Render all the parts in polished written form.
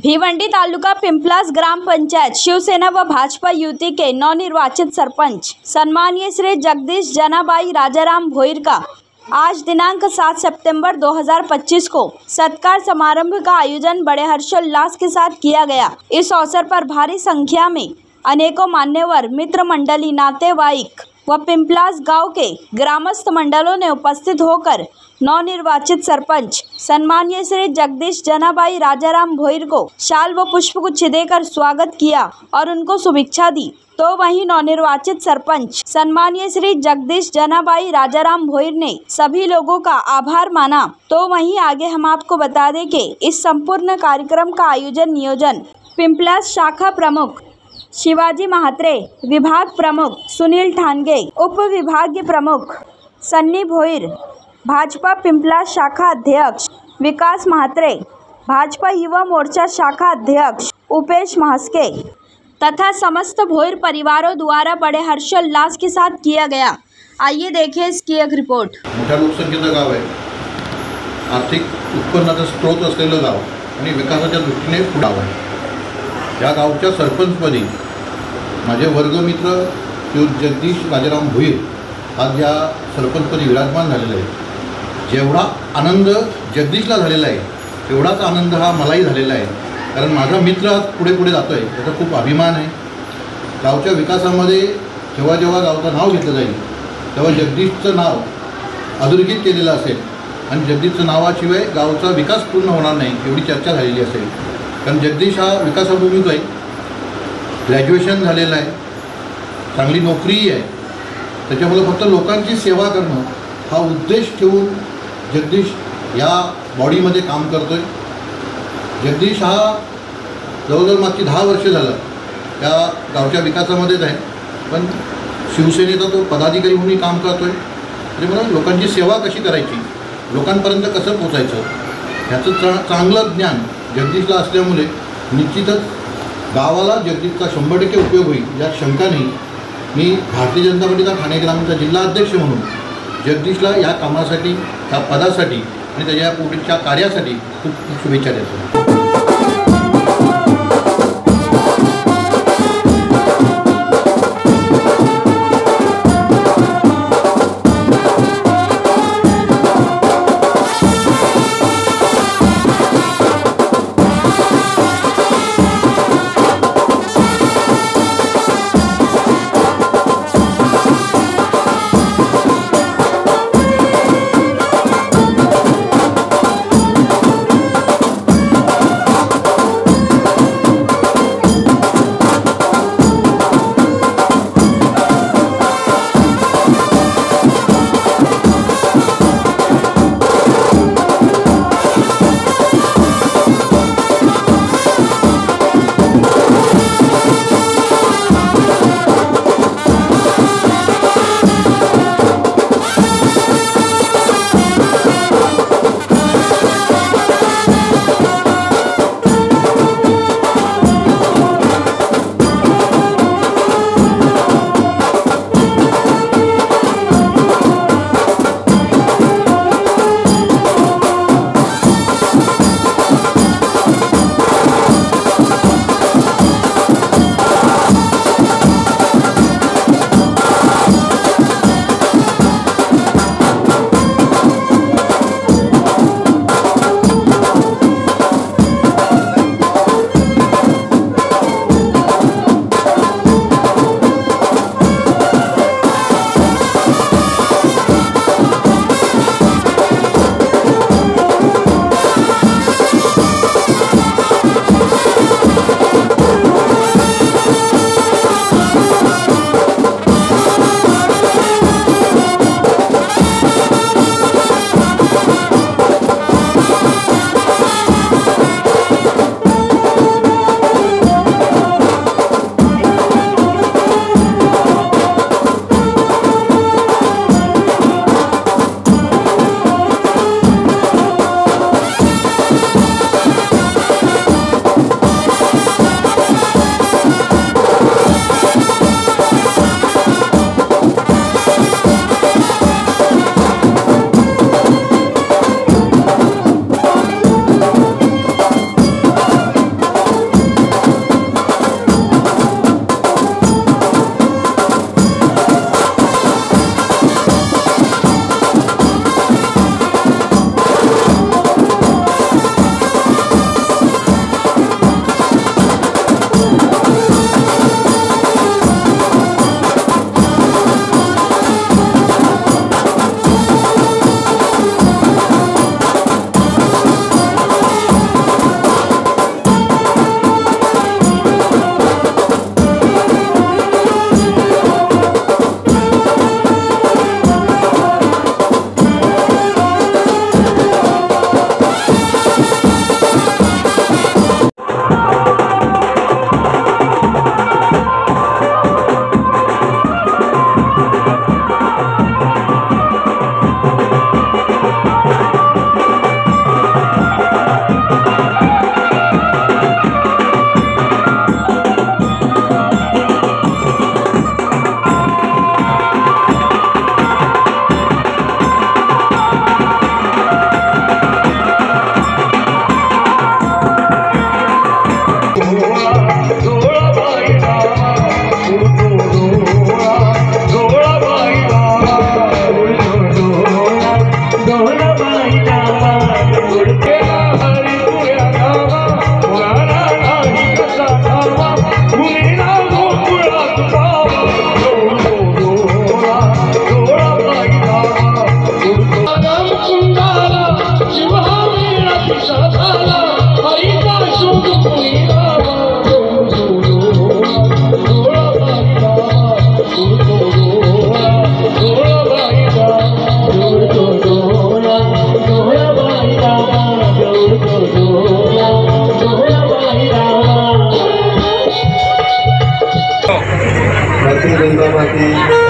भिवंडी तालुका पिंपलास ग्राम पंचायत शिवसेना व भाजपा युति के नवनिर्वाचित सरपंच सम्मानीय श्री जगदीश जनाबाई राजाराम भोईर का आज दिनांक 7 सितंबर 2025 को सत्कार समारोह का आयोजन बड़े हर्षोल्लास के साथ किया गया। इस अवसर पर भारी संख्या में अनेकों मान्यवर, मित्र मंडली, नातेवाईक व पिंपलास गांव के ग्रामस्थ मंडलों ने उपस्थित होकर नवनिर्वाचित सरपंच सम्मानीय श्री जगदीश जनाबाई राजाराम भोईर को शाल व पुष्पगुच्छ देकर स्वागत किया और उनको शुभेच्छा दी। तो वहीं नवनिर्वाचित सरपंच सम्मानीय श्री जगदीश जनाबाई राजाराम भोईर ने सभी लोगों का आभार माना। तो वहीं आगे हम आपको बता दें कि इस संपूर्ण कार्यक्रम का नियोजन पिंपलास शाखा प्रमुख शिवाजी महात्रे, विभाग प्रमुख सुनील ठानगे, उप विभागीय प्रमुख सन्नी भोईर, भाजपा पिंपलास शाखा अध्यक्ष विकास महात्रे, भाजपा युवा मोर्चा शाखा अध्यक्ष उपेश महास्के तथा समस्त भोईर परिवारों द्वारा बड़े हर्षोल्लास के साथ किया गया। आइए देखें इसकी एक रिपोर्ट। मोठ्या लोकसंख्येचं गाव आहे, आर्थिक उत्पन्नाचा स्रोत असलेलं गाव आणि विकासाच्या दृष्टीने पुढे आहे। या गावच्या सरपंचपदी माझे वर्गमित्र श्री जगदीश राजाराम भोईर आज या सरपंचपदी विराजमान झालेले आहे। जेवढा आनंद जगदीशला झालेला आहे तेवढाच आनंद हा मलाही झालेला आहे, कारण माझा मित्र आज पुढे जातोय याचा खूप अभिमान आहे। गावच्या विकासामध्ये जेव्हा जेव्हा गावचं नाव घेतलं जाईल तेव्हा जगदीशचं नाव अधोरेखित केलेलं असेल आणि जगदीशच्या नावाशिवाय गावचा विकास पूर्ण होणार नाही एवढी चर्चा झालेली असेल। कारण जगदीश हा विकासाभिमुख आहे, ग्रॅज्युएशन झालेलं आहे, चांगली नोकरीही आहे, त्याच्यामुळे फक्त लोकांची सेवा करणं हा उद्देश ठेवून जगदीश या बॉडीमध्ये काम करतोय। जगदीश हा जवळजवळ मागची 10 वर्ष झालं त्या गावच्या विकासामध्येच आहे, पण शिवसेनेचा तो पदाधिकारी म्हणून काम करतोय। त्याच्यामुळे लोकांची सेवा कशी करायची, लोकांपर्यंत कसं पोचायचं ह्याचं चांगलं ज्ञान जगदीशला असल्यामुळे निश्चितच गावाला जगदीशचा 100% उपयोग होईल यात शंका नाही। मी भारतीय जनता पार्टीचा ठाणे ग्रामीणचा जिल्हा अध्यक्ष म्हणून जगदीशला या कामासाठी, त्या पदासाठी आणि त्याच्या पुढच्या कार्यासाठी खूप खूप शुभेच्छा देतो।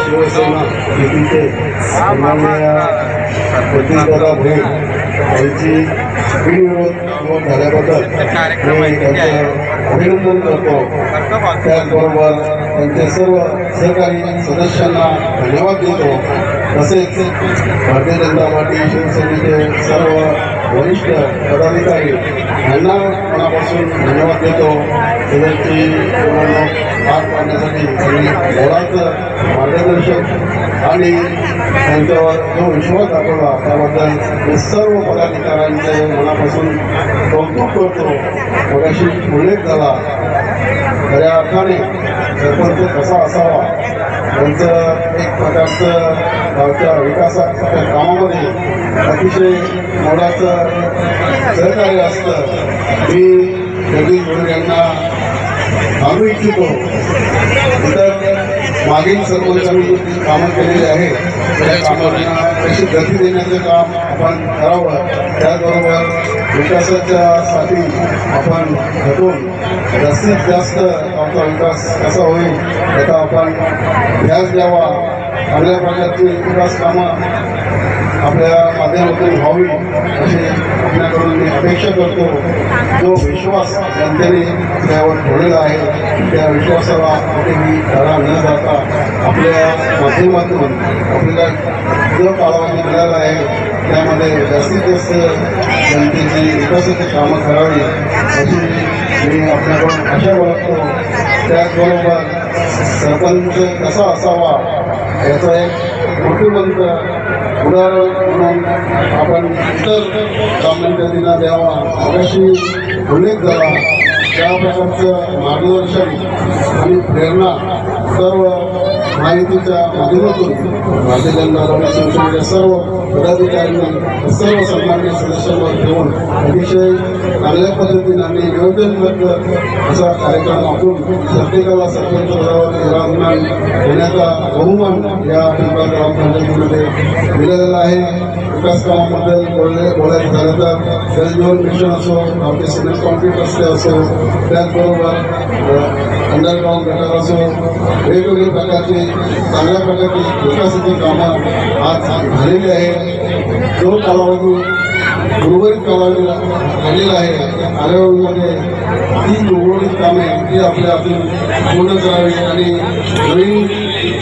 शिवसेना युतीचे सन्माननीय प्रतिनिधिदादा भोईर यांची बिनविरोध निवड झाल्याबद्दल मी त्यांचं अभिनंदन करतो. त्याचबरोबर त्यांचे सर्व सहकारी सदस्यांना धन्यवाद देतो. तसेच भारतीय जनता पार्टी शिवसेनेचे सर्व वरिष्ठ पदाधिकारी यांना मनापासून धन्यवाद देतो. सदरची निवडणूक पार पाडण्यासाठी त्यांनी मोलाचं मार्गदर्शन आणि त्यांच्यावर जो विश्वास दाखवला त्याबद्दल मी सर्व पदाधिकाऱ्यांचे मनापासून कौतुक करतो. मगाशी उल्लेख झाला खऱ्या अर्थाने सरपंच कसा असावा त्यांचं एक प्रकारचं गावच्या विकासाच्या कामामध्ये अतिशय मोलाचं सहकार्य असतं. मी जगदीश भोईर यांना सांगू इच्छितो. इतर मागील सरपंचांनी जी कामं केलेली आहे त्या कामांना कशी गती देण्याचं काम आपण करावं. त्याचबरोबर विकासाच्यासाठी आपण घटून जास्तीत जास्त आपला विकास कसा होईल याचा आपण ध्यास द्यावा. चांगल्या प्रकारची विकास कामं आपल्या माध्यमातून व्हावी अशी आपल्याकडून मी अपेक्षा करतो. जो विश्वास जनतेने त्यावर ठेवलेला आहे त्या विश्वासाला कुठेही तडा न जाता आपल्या माध्यमातून आपल्याला जो कालावधी मिळाला आहे त्यामध्ये जास्तीत जास्त जनतेची विकासाची कामं करावी अशी मी आपल्याकडून आशा बाळगतो. त्याचबरोबर सरपंच कसा असावा याचा एक मोठमंत उदाहरण म्हणून आपण इतर कामगारांना द्यावा अशी उल्लेख झाला. त्या प्रकारचं मार्गदर्शन आणि प्रेरणा सर्व माहितीच्या माध्यमातून भारतीय जनता पार्टी शिवसेनेच्या सर्व पदाधिकाऱ्यांनी सर्व सन्माननीय सदस्यांवर घेऊन अतिशय चांगल्या पद्धतीने आणि नियोजनबद्ध असा कार्यक्रम आखून प्रत्येकाला सरपंच पदावर विराजमान होण्याचा बहुमान या पिंपळा ग्रामपंचायतीमध्ये दिलेला आहे. विकास कामाबद्दल बोलायचं झालं तर जलजीवन मिशन असो, गावठी सिमेंट कॉन्क्रीट रस्ते असो, त्याचबरोबर अंडरग्राऊंड गटर असो, वेगवेगळ्या प्रकारची चांगल्या प्रकारची विकासाची कामं आज झालेली आहे. जो कालावधी उर्वरित कालावधी झालेला आहे कालावधीमध्ये ती उर्वरित कामे ती आपल्या हातून पूर्ण करावी आणि नवीन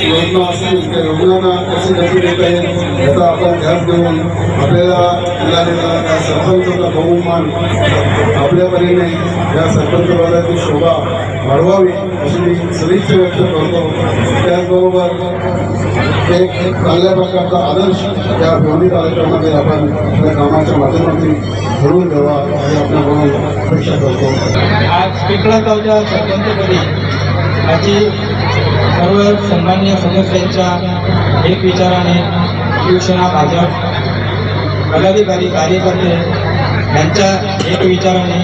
योजना असतील त्या योजनांना कशी गती देता येईल याचा आपण ध्यान देऊन आपल्याला मिळालेला त्या सरपंचाचा बहुमान आपल्या परीने या सरपंच पदाची शोभा वाढवावी अशी मी सदिच्छा व्यक्त करतो. त्याचबरोबर एक चांगल्या प्रकारचा आदर्श या भिवंडी तालुक्यामध्ये आपण आपल्या कामाच्या माध्यमातून घडवून द्यावा हे आपल्याकडून अपेक्षा करतो. आज पिंपळा गावच्या सरपंचपदी माझी सर्व सन्मान्य सदस्यांच्या एक विचाराने शिवसेना भाजप पदाधिकारी कार्यकर्ते यांच्या एक विचाराने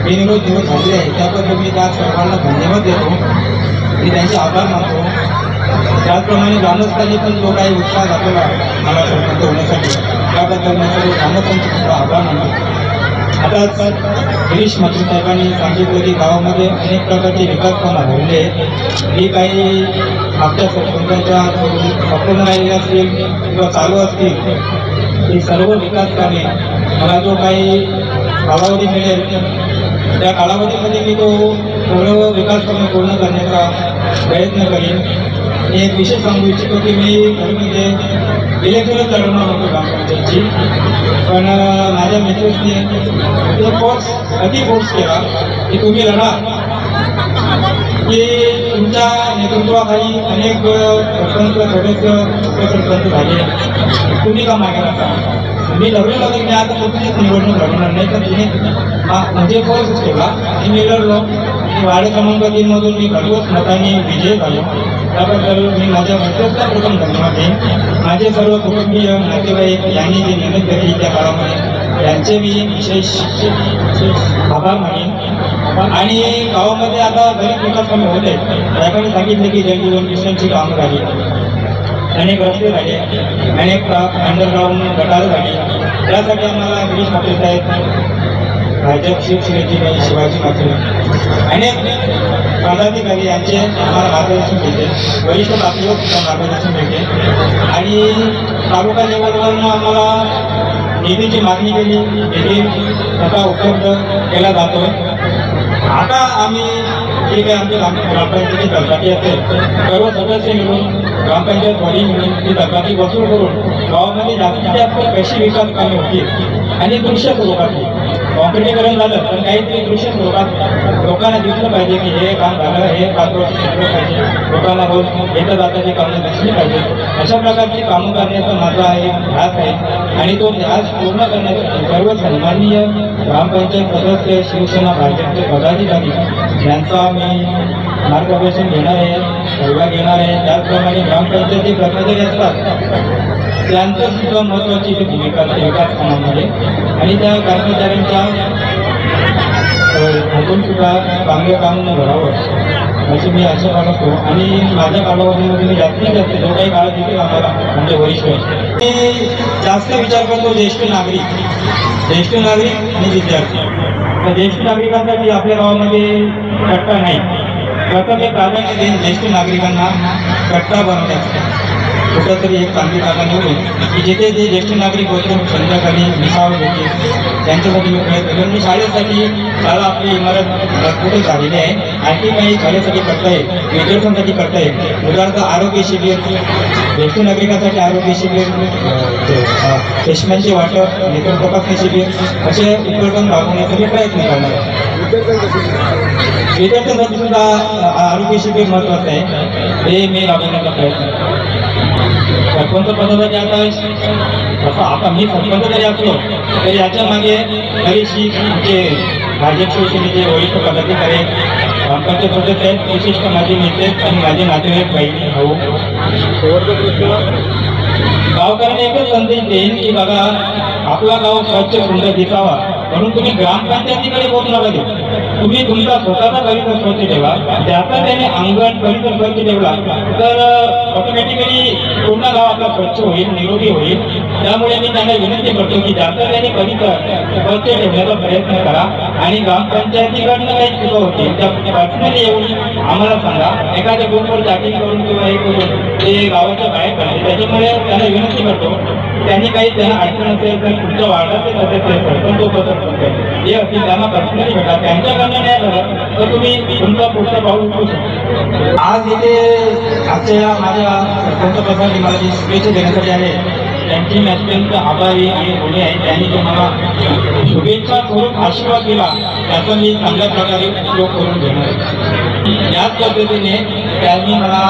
बिनविरोध निवड झाली आहे. त्याबद्दल मी त्या सर्वांना धन्यवाद देतो. मी त्यांचे आभार मानतो. त्याचप्रमाणे ग्रामस्थांनी पण जो काही उत्साह दाखवला मला सरपंच होण्यासाठी त्याबद्दल मी सर्व ग्रामस्थांचे सुद्धा आभार मानतो. आता गिरीश मंत्री साहेबांनी सांगितलं की गावामध्ये अनेक प्रकारचे विकास कामं झालेले आहेत. ही काही मागच्या सरपंचाच्या अपूर्ण राहिलेली असतील किंवा चालू असतील ही सर्व विकास कामे मला जो काही कालावधी मिळेल त्या कालावधीमध्ये मी तो सर्व विकास कामे पूर्ण करण्याचा प्रयत्न करेन. एक विषय सांगू इच्छितो की मी घरमध्ये इलेक्शनच लढवणार होतो ग्रामपंचायतची, पण माझ्या मिसेसने तो फोर्स केला की तुम्ही लढा, की तुमच्या नेतृत्वाखाली अनेक सरपंच सदस्य उपसरपंच झाले, तुम्ही का मागे राहता. मी ठरवलं की मी आता कुठलीच निवडणूक लढवणार नाही, तर तिने म्हणजे फोर्स केला आणि मी लढलो. वार्ड क्रमांक 3 मधून मी घरपोच मताने विजय झालो. त्याबद्दल मी माझ्या मिसेसला प्रथम धन्यवाद देईन. माझे सर्व कुटुंबीय नातेवाईक यांनी जी मेहनत घेतली त्या काळामध्ये त्यांचे मी विशेष आभार मानेन. आणि गावामध्ये आता बरेच विकास कामे होते. साहेबांनी सांगितले की जलजीवन मिशनची कामं झाली, अनेक रस्ते झाले, अनेक अंडरग्राऊंड गटार झाले. त्यासाठी आम्हाला गिरीश ठाकरे साहेब भाजप शिवसेनेचे मी शिवाजी माथुरे अनेक पदाधिकारी यांचे आम्हाला मार्गदर्शन मिळते, वरिष्ठ पातळीवर सुद्धा मार्गदर्शन मिळते आणि तालुका लेवलवरून आम्हाला निधीची मागणी केली, निधी आता उपलब्ध केला जातो. आता आम्ही जे काही आमच्या ग्रामपंचायतीची तक्रारी असेल सर्व सदस्य मिळून ग्रामपंचायत बॉडी मिळून ती तक्रारी वसूल करून गावामध्ये जास्तीत जास्त कशी विकास कामे होतील आणि दृश्य स्वरूपातली कॉम्पिटीकरण झालं तर काहीतरी दृश्य स्वरूपात लोकांना दिसलं पाहिजे की हे काम झालं, हे पात्र शिकलं पाहिजे, लोकांना रोज येतं जाताची कामं दिसली पाहिजे. अशा प्रकारची कामं करण्याचा माझा एक ध्यास आहे आणि तो ध्यास पूर्ण करण्यासाठी सर्व सन्माननीय ग्रामपंचायत सदस्य शिवसेना भाजपचे पदाधिकारी यांचा मी मार्गदर्शन घेणार आहे, सल्ला घेणार आहे. त्याचप्रमाणे ग्रामपंचायती कर्मचारी असतात त्यांचं सुद्धा महत्त्वाची भूमिका विकास कामामध्ये आणि त्या कर्मचाऱ्यांच्या हातून सुद्धा चांगलं काम घडावं अशी मी आशा बाळगतो आणि माझ्या कालावधीमध्ये मी जास्तीत जास्त जो काही काळ देतील आम्हाला म्हणजे वरिष्ठ मी जास्त विचार करतो ज्येष्ठ नागरिक आणि विद्यार्थी. तर ज्येष्ठ नागरिकांसाठी आपल्या गावामध्ये कट्टा नाही, प्रथम हे प्राधान्य देईन ज्येष्ठ नागरिकांना कट्टा बनवण्यासाठी कुठंतरी एक चांगली जागा निवडून की जिथे जे ज्येष्ठ नागरिक होते संध्याकाळी विसावं होते त्यांच्यासाठी मी प्रयत्न करेन. मी शाळेसाठी शाळा आपली इमारत कुठे झालेली आहे, आणखी काही शाळेसाठी करता येईल, विद्यार्थ्यांसाठी करता येईल. उदाहरणार्थ आरोग्य शिबिर, ज्येष्ठ नागरिकांसाठी आरोग्य शिबिर, चष्म्यांचे वाटप, नेत्र तपासणी शिबिर असे उपक्रम राबवण्यासाठी प्रयत्न करणार आहे. विद्यार्थ्यांसाठी सुद्धा आरोग्य शिबिर महत्त्वाचं आहे, हे मी राबवण्याचा प्रयत्न. सरपंच पदासाठी आता मी सरपंच जरी असलो तरी याच्या मागे बरीचशी आमचे भाजप शिवसेनेचे वरिष्ठ पदाधिकारी ग्रामपंचायत सदस्य आहेत, विशिष्ट माझे मित्र आणि माझे नातेवाईक बहिणी भाऊ. गावकऱ्यांना एकच संदेश देईन की बघा आपला गाव स्वच्छ सुंदर दिसावा म्हणून तुम्ही ग्रामपंचायतीकडे बोलू नका देऊ. तुम्ही तुमचा स्वतःचा परिसर स्वच्छ ठेवा. ज्याचा त्याने अंगण परिसर स्वच्छ ठेवला तर ऑटोमॅटिकली पूर्ण गाव आपला स्वच्छ होईल, निरोगी होईल. त्यामुळे मी त्यांना विनंती करतो की ज्याचा त्याने परिसर स्वच्छ ठेवण्याचा प्रयत्न करा आणि ग्रामपंचायतीकडनं काही चुका होतील त्या पर्सनली येऊन आम्हाला सांगा. एखाद्या ग्रुपवर चॅटिंग करून किंवा हे करून ते गावाच्या बाहेर काढले. त्याच्यामुळे त्यांना विनंती करतो त्यांनी काही त्यांना अडचण असेल तर तुमच्या वार्डाचे सदस्य सरपंच उपसरपंच हे असतील त्यांना पर्सनली भेटा. त्यांच्याकडनं नाही झालं तर तुम्ही तुमचा पुढचा पाऊल उचलू शकता. आज इथे आजच्या माझ्या सरपंच पदासाठी मला जी शुभेच्छा देण्यासाठी आहे त्यांची मी अत्यंत आभारी आणि ऋणी आहे. त्यांनी जो मला शुभेच्छा करून आशीर्वाद दिला त्याचा मी चांगल्या प्रकारे उपयोग करून घेणार आहे. याच पद्धतीने त्यांनी मला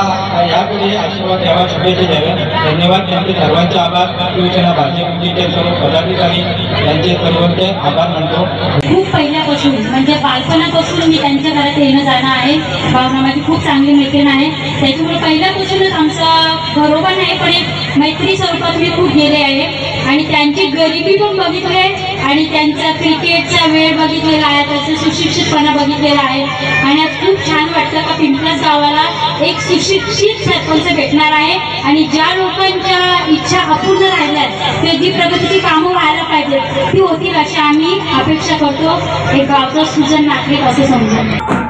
यापुढे आशीर्वाद द्यावा, शुभेच्छा द्याव्या. धन्यवाद. त्यांचे सर्वांचे आभार. शिवसेना भाजपचे सर्व पदाधिकारी यांचे सर्वांचे आभार मानतो. खूप पहिल्यापासून म्हणजे बालपणापासून मी त्यांच्या घरात येणं जाणं आहे. भावना माझी खूप चांगली मैत्रीण आहे, त्याच्यामुळे पहिल्यापासूनच आमचा घरोबा नाही पण एक मैत्री स्वरूपात मी खूप गेले आहे आणि त्यांची गरिबी पण बघितली आहे आणि त्यांचा क्रिकेटचा वेळ बघितलेला आहे, त्याचा सुशिक्षितपणा बघितलेला आहे. आणि आज खूप छान वाटतं का पिंपळस गावाला एक सुशिक्षित सरपंच भेटणार आहे आणि ज्या लोकांच्या इच्छा अपूर्ण राहिल्यात ते जी प्रगतीची कामं व्हायला पाहिजेत ती होतील अशी आम्ही अपेक्षा करतो. एक गावचा सुजन नागरिक असं समजा.